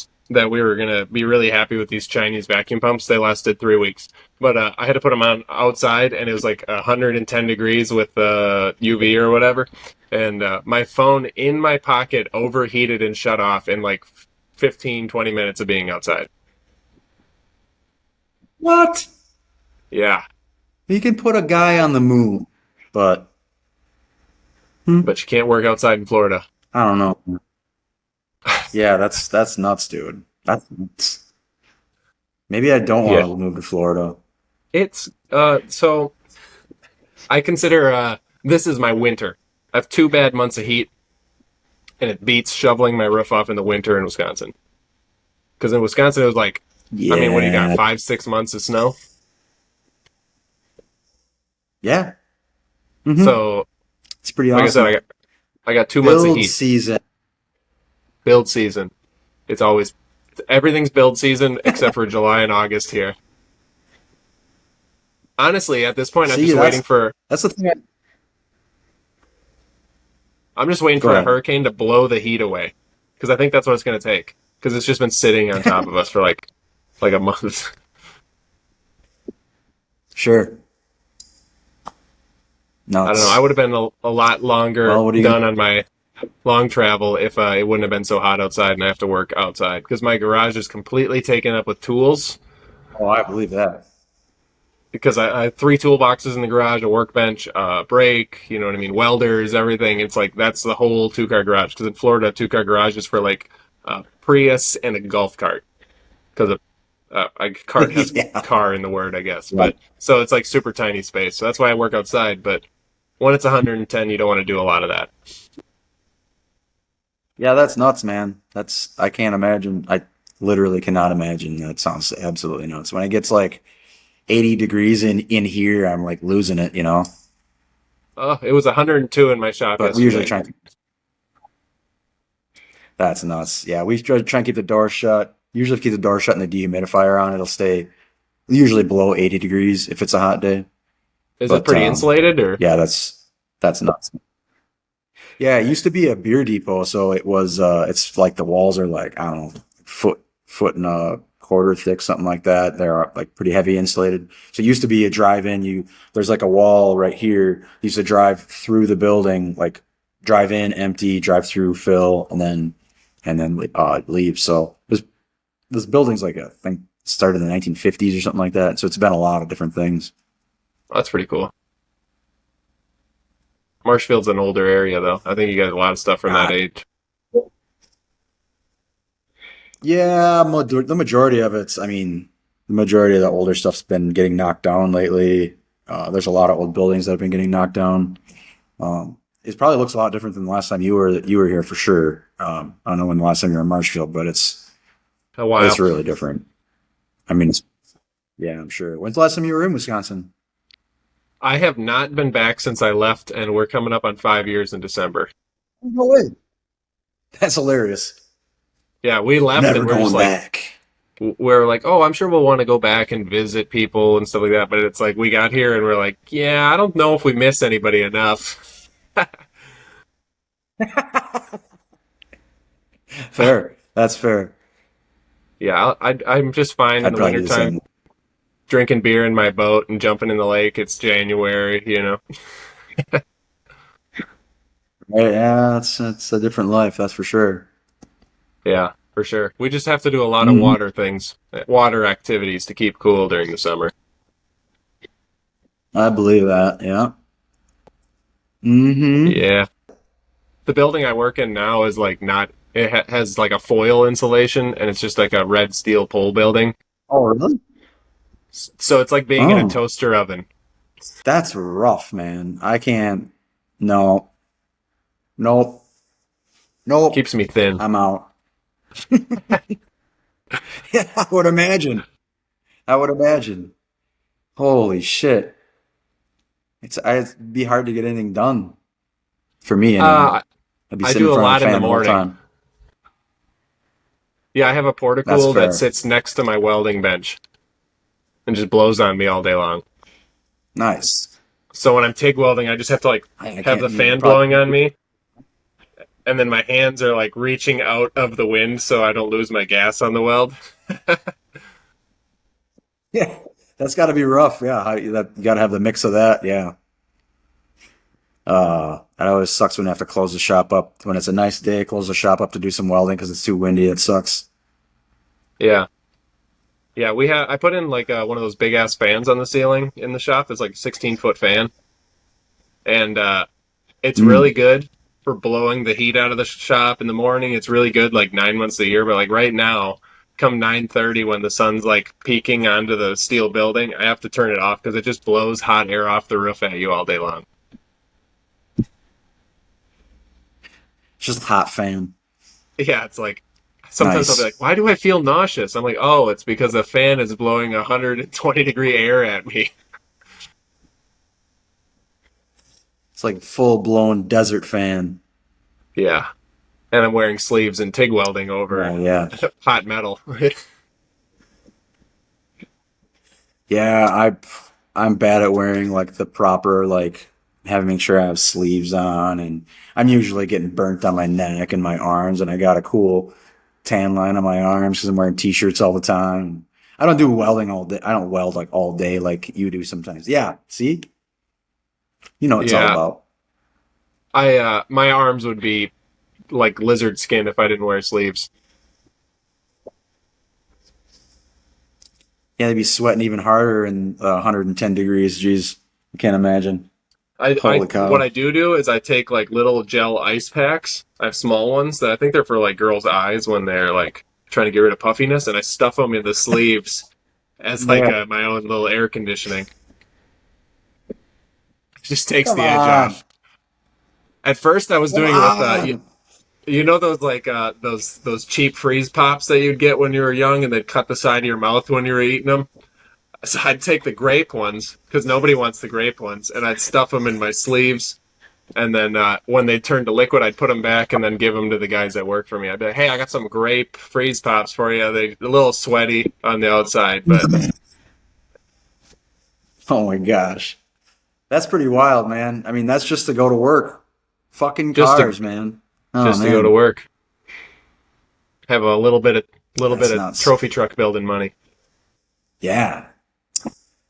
were gonna be really happy with these Chinese vacuum pumps. They lasted 3 weeks, but I had to put them on outside, and it was like 110 degrees with UV or whatever, and my phone in my pocket overheated and shut off in like 15-20 minutes of being outside. What? Yeah, You can put a guy on the moon, but but you can't work outside in Florida. I don't know. Yeah, that's nuts, dude. That's nuts. Maybe I don't want Yeah, to move to Florida. it's so I consider this is my winter. I have 2 bad months of heat, and it beats shoveling my roof off in the winter in Wisconsin. Because in Wisconsin, it was like, I mean, what do you got? Yeah, 5-6 months of snow. yeah. Hmm. So, It's pretty like I said, awesome. I got 2 months of Build heat. season. Build season. It's always everything's build season except for July and August here. Honestly, at this point, See, that's that's the thing. I'm just waiting Go for a ahead. hurricane to blow the heat away, because I think that's what it's going to take. Because it's just been sitting on top of us for like a month. Sure. I don't know. I nuts. would have been a lot longer Well, what are you done gonna on my long travel if it wouldn't have been so hot outside and I have to work outside because my garage is completely taken up with tools. Oh, I believe that. Because I have three toolboxes in the garage, a workbench, brake, you know what I mean, welders, everything. It's like that's the whole two-car garage. Because in Florida, a two-car garage is for like a Prius and a golf cart. Because a cart has Yeah. car in the word, I guess. Yeah. But so it's like super tiny space. So that's why I work outside. But when it's 110, you don't want to do a lot of that. Yeah, that's nuts, man. I can't imagine. I literally cannot imagine. That sounds absolutely nuts. When it gets like 80 degrees in here, I'm like losing it, you know? Oh, it was 102 in my shop But we usually yesterday. try and that's nuts. Yeah, we try and keep the door shut. Usually keep the door shut and the dehumidifier on. It'll stay usually below 80 degrees if it's a hot day. Is it But pretty insulated or? yeah, that's nuts. Yeah, it used to be a beer depot, so it was it's like the walls are like, I don't know, foot and a quarter thick, something like that. They're like pretty heavy insulated. So it used to be a drive-in. There's like a wall right here. You used to drive through the building, like drive in, empty, drive through, fill, and then leave. So this building's like I think started in the 1950s or something like that. So it's been a lot of different things. Oh, that's pretty cool. Marshfield's an older area, though. I think you got a lot of stuff from that God, age. yeah, the majority of it's, I mean, the majority of the older stuff's been getting knocked down lately. There's a lot of old buildings that have been getting knocked down. It probably looks a lot different than the last time you were here for sure. I don't know when the last time you were in Marshfield, but A it's while. really different. I mean, yeah, I'm sure. When's the last time you were in Wisconsin? I have not been back since I left, and we're coming up on 5 years in December. No way. That's hilarious. Yeah, we left, Never and we're just going like, back. we're like, oh, I'm sure we'll want to go back and visit people and stuff like that. But it's like we got here, and we're like, yeah, I don't know if we miss anybody enough. Fair. That's fair. Yeah, I'm just fine in I'd the probably do the wintertime, same. drinking beer in my boat and jumping in the lake. It's January, you know. Yeah, it's a different life, that's for sure. Yeah, for sure. We just have to do a lot of Hmm. water things, water activities to keep cool during the summer. I believe that. Yeah. Hmm. Yeah. The building I work in now is like not, has like a foil insulation and it's just like a red steel pole building. Oh, really? So it's like being in a Oh, toaster oven. that's rough, man. I can't. No. Nope. Nope. Keeps me thin. I'm out. Yeah, I would imagine. I would imagine. Holy shit. It'd be hard to get anything done for me anyway. Uh, I'd be I sitting do in a front of lot a in the fan the whole morning. time. Yeah, I have a That's portacool that fair. sits next to my welding bench and just blows on me all day long. Nice. So when I'm TIG welding, I just have to like I have can't the even fan blowing probably. on me, and then my hands are like reaching out of the wind so I don't lose my gas on the weld. Yeah, that's got to be rough. Yeah, you got to have the mix of that. Yeah. It always sucks when you have to close the shop up. When it's a nice day, close the shop up to do some welding because it's too windy. It sucks. Yeah. Yeah, we have. I put in like one of those big ass fans on the ceiling in the shop. It's like a 16-foot fan, and it's Mm. really good for blowing the heat out of the shop in the morning. It's really good like 9 months a year, but like right now, come 9:30 when the sun's like peeking onto the steel building, I have to turn it off because it just blows hot air off the roof at you all day long. It's just a hot fan. Yeah, it's like sometimes I'll be Nice. like, "Why do I feel nauseous?" I'm like, "Oh, it's because the fan is blowing 120-degree air at me." It's like full blown desert fan. Yeah, and I'm wearing sleeves and TIG welding over Oh yeah. hot metal. Yeah, I'm bad at wearing like the proper like having make sure I have sleeves on, and I'm usually getting burnt on my neck and my arms, and I got a cool tan line on my arms because I'm wearing t-shirts all the time. I don't do welding all day. I don't weld like all day like you do sometimes. Yeah, see? You know what it's all Yeah, about. my arms would be like lizard skin if I didn't wear sleeves. Yeah, they'd be sweating even harder in 110 degrees. Jeez, I can't imagine. Holy What cow. I do is I take like little gel ice packs. I have small ones that I think they're for like girls' eyes when they're like trying to get rid of puffiness, and I stuff them in the sleeves as like Yeah. my own little air conditioning. Just takes Come the edge on. off. At first, I was Come doing it with on. you know those like those cheap freeze pops that you'd get when you were young, and they'd cut the side of your mouth when you were eating them. So I'd take the grape ones because nobody wants the grape ones, and I'd stuff them in my sleeves. And then when they turned to liquid, I'd put them back and then give them to the guys that work for me. I'd be like, "Hey, I got some grape freeze pops for you. They're a little sweaty on the outside, but Oh my gosh. That's pretty wild, man. I mean, that's just to go to work. Fucking just to cars, man. Oh just to go to man. work, have a little bit That's of nuts. trophy truck building money." Yeah.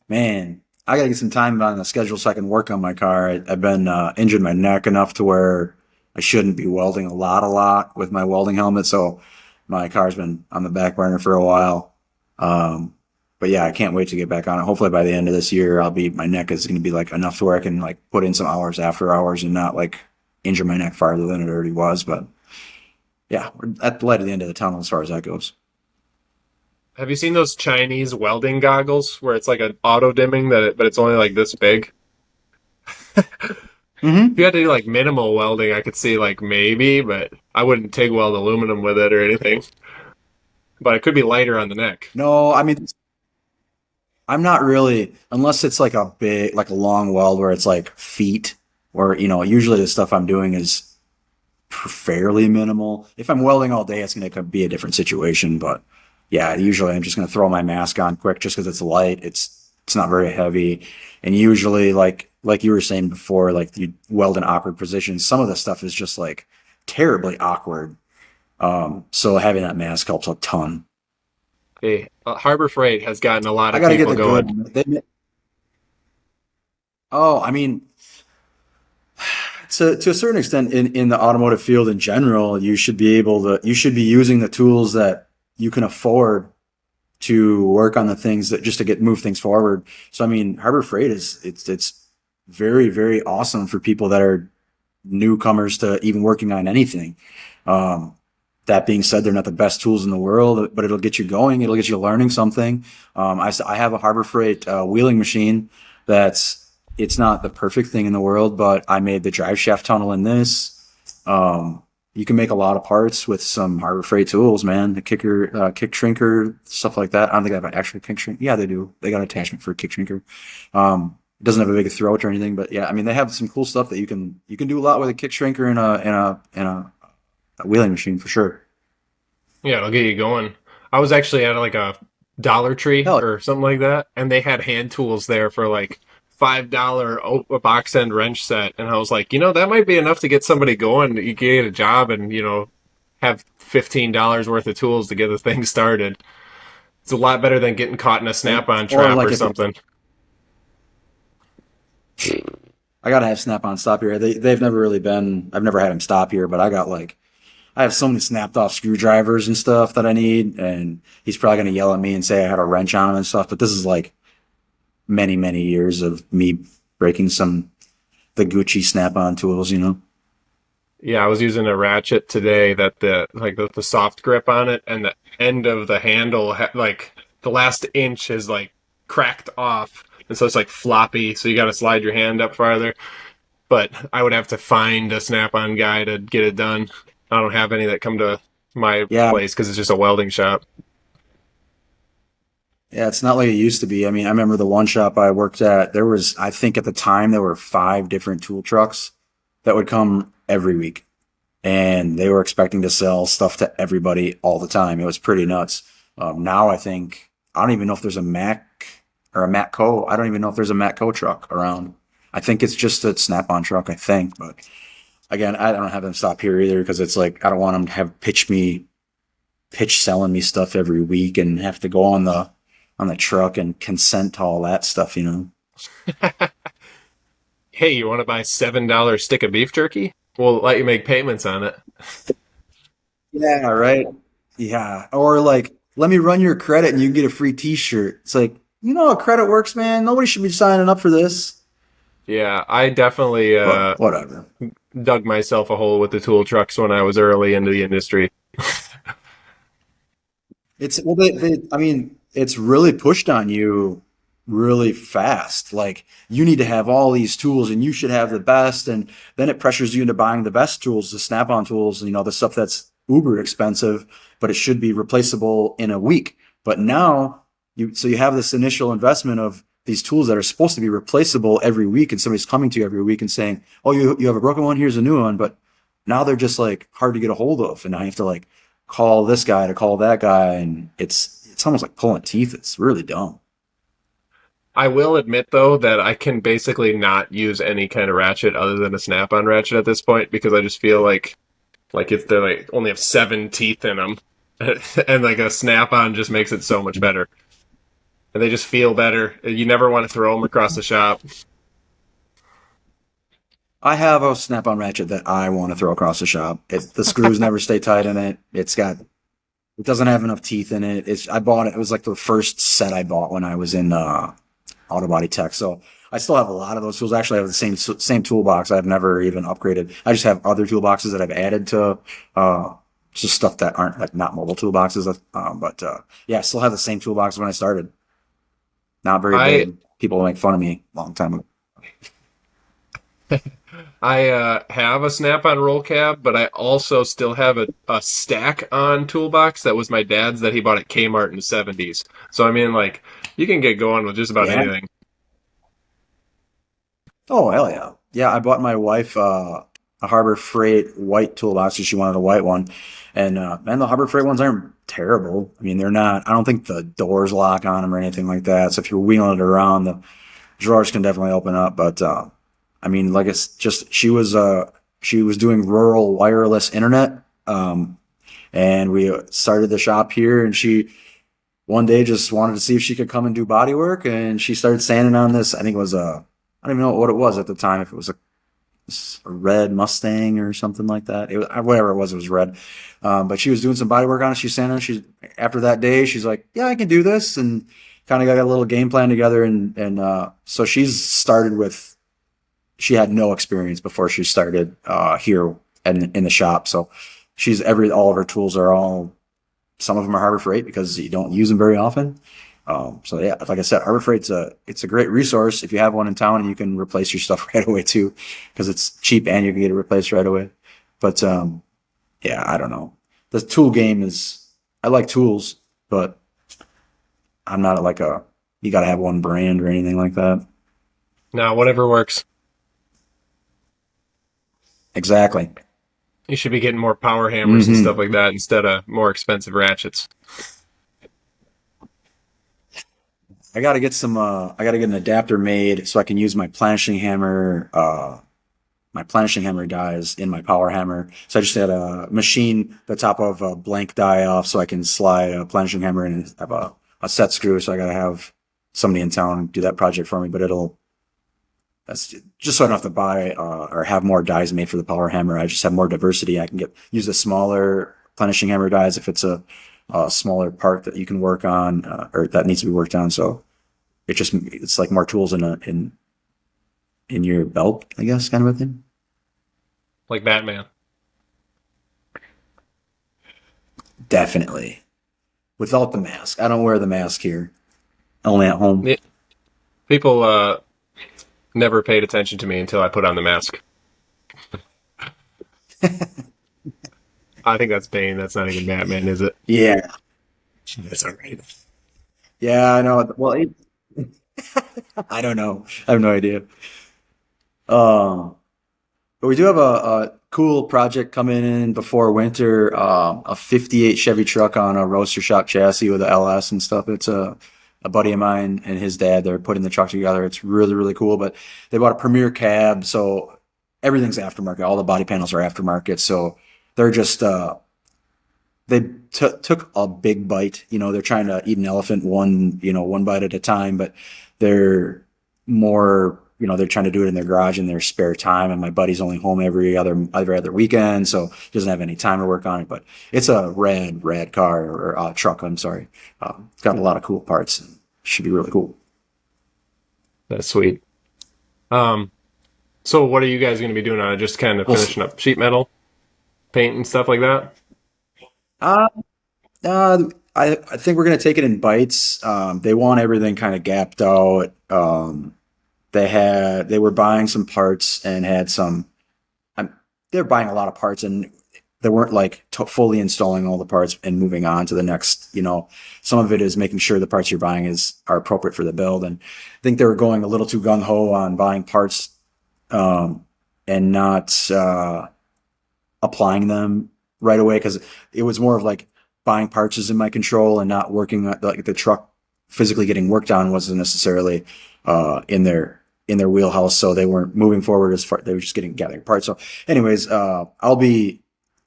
Man, I gotta get some time on the schedule so I can work on my car. I've been injured my neck enough to where I shouldn't be welding a lot with my welding helmet. So my car's been on the back burner for a while. Um, but yeah, I can't wait to get back on it. Hopefully by the end of this year, my neck is going to be like enough to where I can like put in some hours after hours and not like injure my neck farther than it already was. But yeah, we're at the light at the end of the tunnel as far as that goes. Have you seen those Chinese welding goggles where it's like an auto dimming but it's only like this big? If you Hmm. had to do like minimal welding, I could see like maybe, but I wouldn't TIG weld aluminum with it or anything. But it could be lighter on the neck. No, I mean, I'm not really, unless it's like a big, like a long weld where it's like feet, or, usually the stuff I'm doing is fairly minimal. If I'm welding all day, it's going to be a different situation. But yeah, usually I'm just going to throw my mask on quick just because it's light. It's not very heavy. And usually, like you were saying before, like you weld in awkward positions. Some of the stuff is just like terribly awkward. So having that mask helps a ton. Hey, Harbor Freight has gotten a lot I of got to get people the good going. one. Oh, I mean, to a certain extent, in the automotive field in general, you should be using the tools that you can afford to work on the things that just to move things forward. So I mean, Harbor Freight it's very, very awesome for people that are newcomers to even working on anything. Um, that being said, they're not the best tools in the world, but it'll get you going. It'll get you learning something. I have a Harbor Freight wheeling machine that's it's not the perfect thing in the world, but I made the drive shaft tunnel in this. You can make a lot of parts with some Harbor Freight tools, man. The kicker, kick shrinker, stuff like that. I don't think I have an actual kick shrink. Yeah, they do. They got an attachment for a kick shrinker. It doesn't have a big throat or anything, but yeah, I mean they have some cool stuff that you can do a lot with a kick shrinker and a wheeling machine for sure. Yeah, it'll get you going. I was actually at like a Dollar Tree Hell, or something like that, and they had hand tools there for like $5 a box end wrench set, and I was like, that might be enough to get somebody going. You get a job, and have $15 worth of tools to get the thing started. It's a lot better than getting caught in a snap-on or trap like or if something. I gotta have Snap on stop here. They've never really been. I've never had them stop here, but I have so many snapped off screwdrivers and stuff that I need, and he's probably gonna yell at me and say I had a wrench on him and stuff. But this is like many, many years of me breaking the Gucci snap-on tools. Yeah, I was using a ratchet today that the soft grip on it and the end of the handle like the last inch is like cracked off, and so it's like floppy. So you got to slide your hand up farther. But I would have to find a snap-on guy to get it done. I don't have any that come to my Yeah, place because it's just a welding shop. yeah, it's not like it used to be. I mean, I remember the one shop I worked at, I think at the time, there were five different tool trucks that would come every week. And they were expecting to sell stuff to everybody all the time. It was pretty nuts. Now I don't even know if there's a Mac or a Matco. I don't even know if there's a Matco truck around. I think it's just a Snap-on truck, I think. But again, I don't have them stop here either because it's like, I don't want them to have pitch selling me stuff every week and have to go on the truck and consent to all that stuff. hey, you want to buy $7 stick of beef jerky? We'll let you make payments on it. Yeah, right. Yeah. Or like, let me run your credit and you can get a free t-shirt. It's like, you know how credit works, man. Nobody should be signing up for this. Yeah, I definitely But whatever. dug myself a hole with the tool trucks when I was early into the industry. It's well, I mean, it's really pushed on you really fast. Like you need to have all these tools, and you should have the best. And then it pressures you into buying the best tools, the Snap-on tools, you know, the stuff that's uber expensive, but it should be replaceable in a week. But now so you have this initial investment of these tools that are supposed to be replaceable every week, and somebody's coming to you every week and saying, "Oh, you have a broken one. Here's a new one." But now they're just like hard to get a hold of, and I have to like call this guy to call that guy, and it's almost like pulling teeth. It's really dumb. I will admit though that I can basically not use any kind of ratchet other than a snap-on ratchet at this point because I just feel like if they like only have 7 teeth in them, and like a snap-on just makes it so much better, and they just feel better. You never want to throw them across the shop. I have a snap-on ratchet that I want to throw across the shop. The screws never stay tight in it. It doesn't have enough teeth in it. I bought it. It was like the first set I bought when I was in auto body tech. So I still have a lot of those tools. Actually, I have the same toolbox. I've never even upgraded. I just have other toolboxes that I've added to just stuff that aren't like not mobile toolboxes. But yeah, I still have the same toolbox when I started. Not very I big. People make fun of me a long time ago. I have a snap-on roll cab, but I also still have a stack-on toolbox that was my dad's that he bought at Kmart in the '70s. So I mean, like, you can get going with just about Yeah. anything. Oh, hell yeah. Yeah, I bought my wife a Harbor Freight white toolbox because she wanted a white one. And man, the Harbor Freight ones aren't terrible. I mean, they're not, I don't think the doors lock on them or anything like that. So if you're wheeling it around, the drawers can definitely open up. But I mean, like it's just, she was doing rural wireless internet. And we started the shop here, and she one day just wanted to see if she could come and do body work. And she started sanding on this. I think it was I don't even know what it was at the time. If it was a red Mustang or something like that. It was, whatever it was red. But she was doing some body work on it. She's sanding. After that day, she's like, "Yeah, I can do this," and kind of got a little game plan together. And so she's started with. She had no experience before she started here in the shop. So all of her tools are all. Some of them are Harbor Freight because you don't use them very often. So yeah, like I said, Harbor Freight's it's a great resource if you have one in town, and you can replace your stuff right away too, because it's cheap and you can get it replaced right away. But yeah, I don't know. The tool game is, I like tools, but I'm not like you got to have one brand or anything like that. Now, whatever works. Exactly. You should be getting more power hammers and hmm stuff like that instead of more expensive ratchets. I got to get I got to get an adapter made so I can use my planishing hammer, dies in my power hammer. So I just had a machine the top of a blank die off so I can slide a planishing hammer in and have a set screw. So I got to have somebody in town do that project for me, but that's just so I don't have to buy or have more dies made for the power hammer. I just have more diversity. I can use the smaller planishing hammer dies if it's a smaller part that you can work on or that needs to be worked on. So it's like more tools in your belt, I guess, kind of a thing. Like Batman. Definitely. Without the mask. I don't wear the mask here. Only at home. Yeah, people never paid attention to me until I put on the mask. I think that's Bane. That's not even Batman, is it? Yeah. That's all right. Yeah, I know. Well, I don't know. I have no idea. Um, but we do have a cool project coming in before winter. A '58 Chevy truck on a roadster shop chassis with a LS and stuff. It's a buddy of mine and his dad. They're putting the truck together. It's really really cool. But they bought a Premier cab, so everything's aftermarket. All the body panels are aftermarket. So they're just they took a big bite. You know, they're trying to eat an elephant one bite at a time, but they're more they're trying to do it in their garage in their spare time, and my buddy's only home every other weekend, so he doesn't have any time to work on it. But it's a rad car, or truck. I'm sorry. It's got a lot of cool parts. And should be really cool. That's sweet. So what are you guys going to be doing on it? Just kind of finishing up sheet metal, paint, and stuff like that? Uh, I think we're gonna take it in bites. They want everything kind of gapped out. They were buying some parts and had some. They're buying a lot of parts, and they weren't like fully installing all the parts and moving on to the next. Some of it is making sure the parts you're buying are appropriate for the build, and I think they were going a little too gung ho on buying parts, and not applying them right away, because it was more of like buying parts is in my control and not working like the truck physically getting worked on wasn't necessarily in their wheelhouse, so they weren't moving forward as far. They were just gathering parts. So anyways, I'll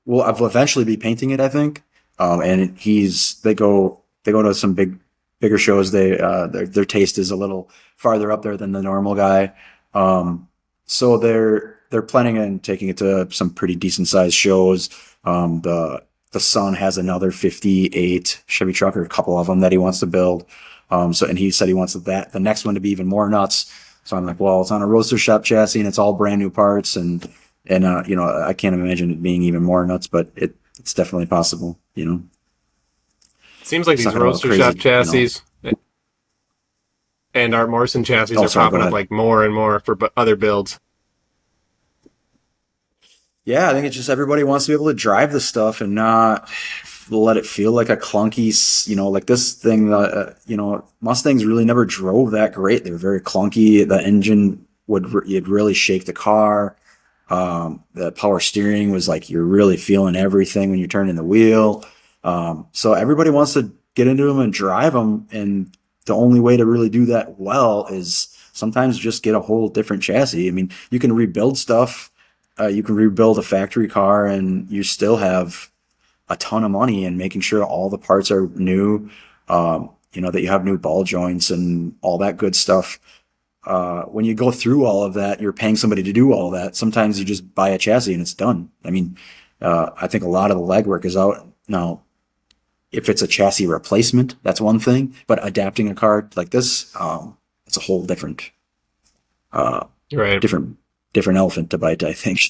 eventually be painting it, I think. And they go to some bigger shows. Their taste is a little farther up there than the normal guy. So they're planning on taking it to some pretty decent sized shows. The son has another 58 Chevy truck, or a couple of them, that he wants to build. And he said he wants the next one to be even more nuts. So I'm like, well, it's on a roadster shop chassis and it's all brand new parts. And I can't imagine it being even more nuts, but it's definitely possible, It seems like It's these not gonna look roadster crazy, shop chassis and Art Morrison chassis are Sorry, go popping up ahead. like more and more for other builds. Yeah, I think it's just everybody wants to be able to drive the stuff and not let it feel like a clunky, like this thing. Mustangs really never drove that great. They were very clunky. The engine you'd really shake the car. The power steering was like you're really feeling everything when you're turning the wheel. So everybody wants to get into them and drive them, and the only way to really do that well is sometimes just get a whole different chassis. I mean, you can rebuild stuff. You can rebuild a factory car, and you still have a ton of money in making sure all the parts are new. That you have new ball joints and all that good stuff. When you go through all of that, you're paying somebody to do all that. Sometimes you just buy a chassis and it's done. I mean, I think a lot of the legwork is out now. If it's a chassis replacement, that's one thing, but adapting a car like this, it's a whole different, Right. different elephant to bite, I think.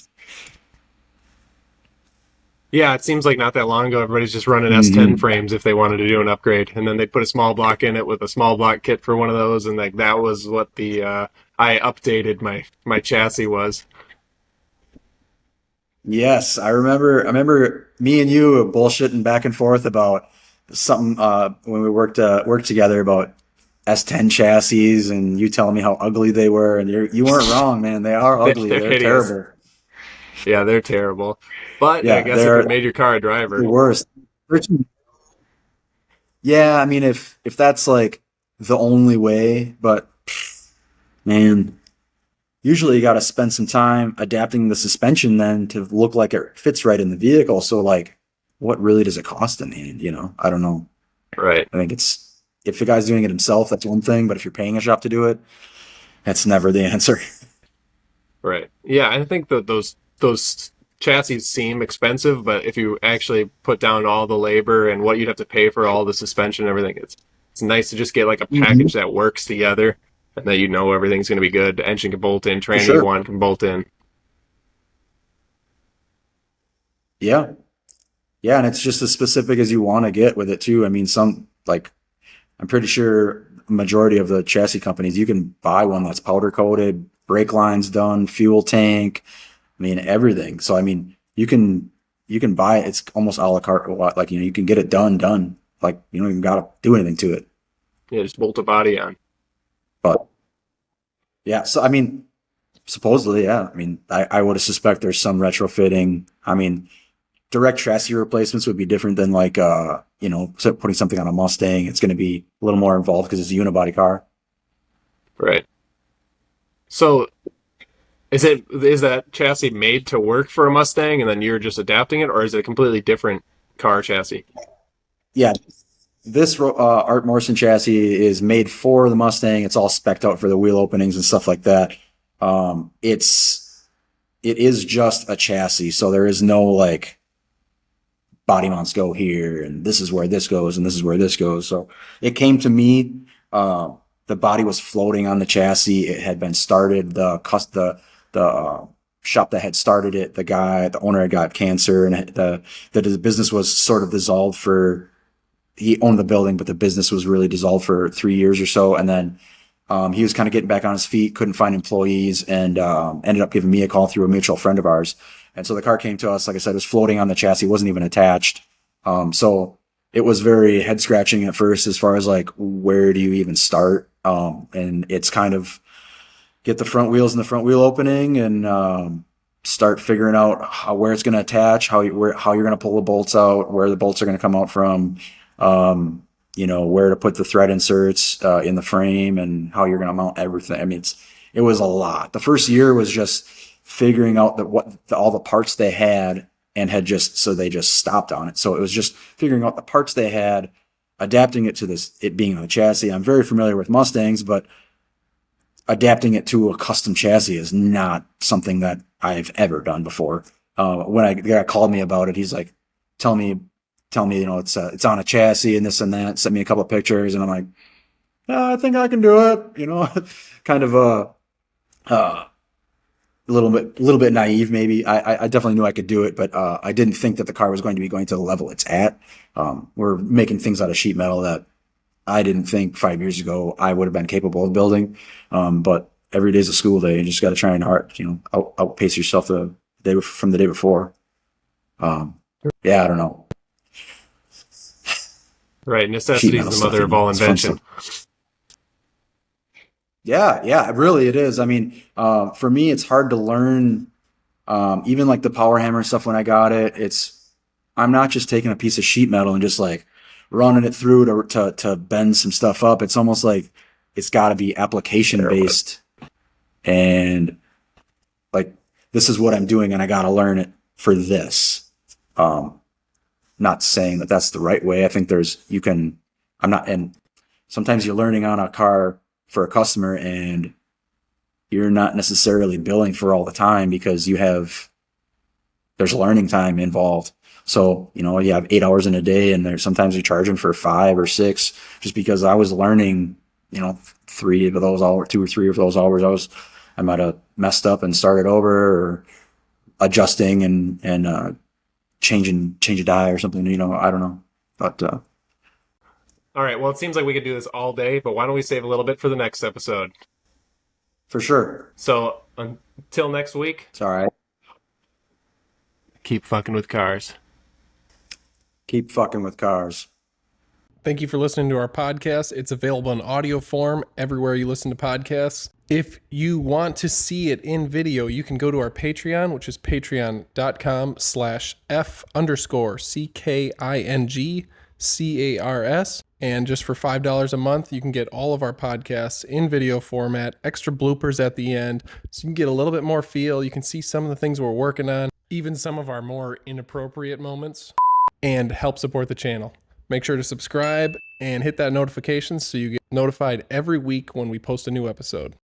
Yeah, it seems like not that long ago, everybody's just running S10 hmm frames if they wanted to do an upgrade, and then they put a small block in it with a small block kit for one of those, and like that was what the I updated my chassis was. Yes, I remember. I remember me and you bullshitting back and forth about something when we worked together about S10 chassis, and you telling me how ugly they were, and you weren't wrong, man. They are ugly. They're They're hideous. terrible. Yeah, they're terrible. But I Yeah, guess if they're it made your car a the driver, worst. Yeah, I mean, if that's like the only way, but man, usually you got to spend some time adapting the suspension then to look like it fits right in the vehicle. So like, what really does it cost in the end? I don't know. right, I think if the guy's doing it himself, that's one thing. But if you're paying a shop to do it, that's never the answer. right. Yeah, I think that those chassis seem expensive, but if you actually put down all the labor and what you'd have to pay for all the suspension and everything, it's nice to just get like a hmm package that works together and that everything's going to be good. The engine can bolt in, For tranny you sure. want can bolt in. Yeah. Yeah. And it's just as specific as you want to get with it too. I mean, I'm pretty sure majority of the chassis companies, you can buy one that's powder coated, brake lines done, fuel tank. I mean, everything. So, I mean, you can buy it. It's almost a la carte. Like, you can get it done. Like, you don't even got to do anything to it. Yeah, just bolt a body on. But yeah. So, I mean, supposedly, yeah. I mean, I would suspect there's some retrofitting. I mean, direct chassis replacements would be different than like, putting something on a Mustang. It's going to be a little more involved because it's a unibody car. Right. So is that chassis made to work for a Mustang and then you're just adapting it, or is it a completely different car chassis? Yeah. This Art Morrison chassis is made for the Mustang. It's all specced out for the wheel openings and stuff like that. It is just a chassis, so there is no like body mounts go here, and this is where this goes, and this is where this goes. So it came to me. The body was floating on the chassis. It had been started. The shop that had started it, the owner had got cancer, and the business was sort of dissolved for. He owned the building, but the business was really dissolved for 3 years or so, and then he was kind of getting back on his feet, couldn't find employees, and ended up giving me a call through a mutual friend of ours. And so the car came to us, like I said, it was floating on the chassis, wasn't even attached. So it was very head scratching at first as far as like, where do you even start? And it's kind of get the front wheels in the front wheel opening and start figuring out where it's going to attach, how you're going to pull the bolts out, where the bolts are going to come out from. Where to put the thread inserts in the frame and how you're going to mount everything. I mean, it was a lot. The first year was just figuring out all the parts they had and so they just stopped on it. So it was just figuring out the parts they had, adapting it to it being on the chassis. I'm very familiar with Mustangs, but adapting it to a custom chassis is not something that I've ever done before. When the guy called me about it, he's like, tell me, it's on a chassis and this and that. Sent me a couple of pictures, and I'm like, I think I can do it. Kind of a little bit naive, maybe. I definitely knew I could do it, but I didn't think that the car was going to be going to the level it's at. We're making things out of sheet metal that I didn't think 5 years ago I would have been capable of building. But every day's a school day. You just got to try and outpace yourself from the day before. I don't know. Right, necessity is the mother of all invention. Yeah, really it is. I mean, for me, it's hard to learn, even like the power hammer stuff when I got it. I'm not just taking a piece of sheet metal and just like running it through to bend some stuff up. It's almost like it's got to be application based, and like this is what I'm doing, and I got to learn it for this. Not saying that that's the right way. I think and sometimes you're learning on a car for a customer and you're not necessarily billing for all the time because there's learning time involved. So, you have 8 hours in a day and sometimes you charge them for 5 or 6 just because I was learning, 3 of those hours, 2 or 3 of those hours. I might have messed up and started over or adjusting and change a die or something, I don't know. But all right, well, it seems like we could do this all day, but why don't we save a little bit for the next episode? For sure. So until next week, it's all right. Keep fucking with cars. Keep fucking with cars. Thank you for listening to our podcast. It's available in audio form everywhere you listen to podcasts. If you want to see it in video, you can go to our Patreon, which is patreon.com/F_CKINGCARS. And just for $5 a month, you can get all of our podcasts in video format, extra bloopers at the end, so you can get a little bit more feel. You can see some of the things we're working on, even some of our more inappropriate moments, and help support the channel. Make sure to subscribe and hit that notification so you get notified every week when we post a new episode.